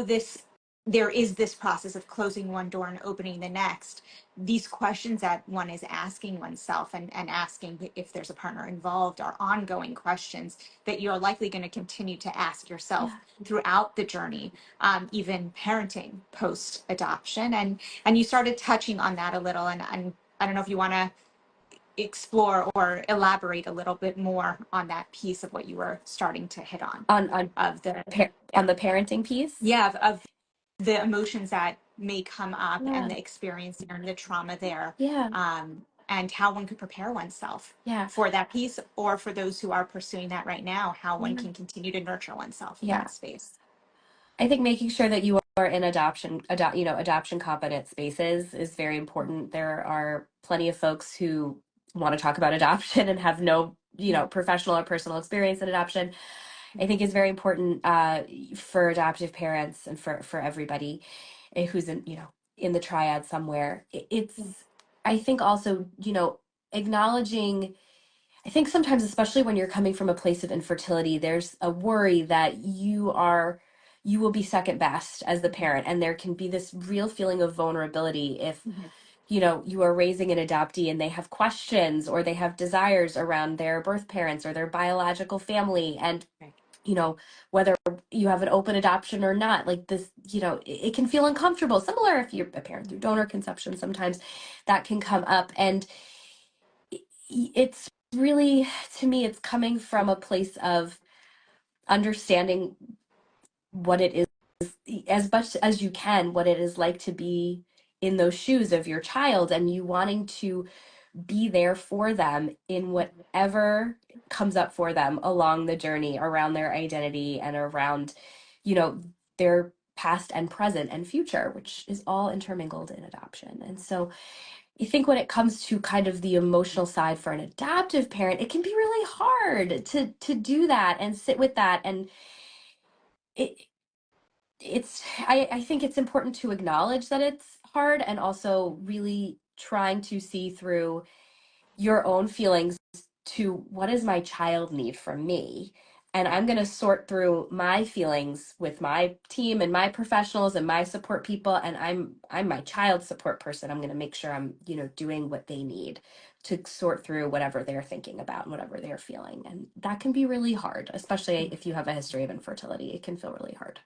this there is this process of closing one door and opening the next, these questions that one is asking oneself and asking if there's a partner involved are ongoing questions that you're likely going to continue to ask yourself Yeah. throughout the journey, even parenting post adoption. And you started touching on that a little, and I don't know if you want to explore or elaborate a little bit more on that piece of what you were starting to hit on On of the on the parenting piece. yeah of the emotions that may come up Yeah. and the experience and the trauma there, Yeah. and how one could prepare oneself Yeah. for that piece, or for those who are pursuing that right now, how one Yeah. can continue to nurture oneself in Yeah. that space. I think making sure that you are in adoption competent spaces is very important. There are plenty of folks who want to talk about adoption and have no, professional or personal experience in adoption. I think is very important for adoptive parents and for everybody who's in the triad somewhere. It's I think also acknowledging. I think sometimes, especially when you're coming from a place of infertility, there's a worry that you will be second best as the parent, and there can be this real feeling of vulnerability if Mhm. you are raising an adoptee and they have questions or they have desires around their birth parents or their biological family, and Right. whether you have an open adoption or not, like this, it can feel uncomfortable. Similar if you're a parent through donor conception, sometimes that can come up. And it's really, to me, it's coming from a place of understanding what it is, as much as you can, what it is like to be in those shoes of your child, and you wanting to be there for them in whatever comes up for them along the journey around their identity and around, you know, their past and present and future, which is all intermingled in adoption. And so I think when it comes to kind of the emotional side for an adoptive parent, it can be really hard to do that and sit with that. And it I think it's important to acknowledge that it's hard, and also really trying to see through your own feelings to what does my child need from me. And I'm going to sort through my feelings with my team and my professionals and my support people, and I'm my child's support person. I'm going to make sure I'm doing what they need to sort through whatever they're thinking about and whatever they're feeling. And that can be really hard, especially if you have a history of infertility. It can feel really hard.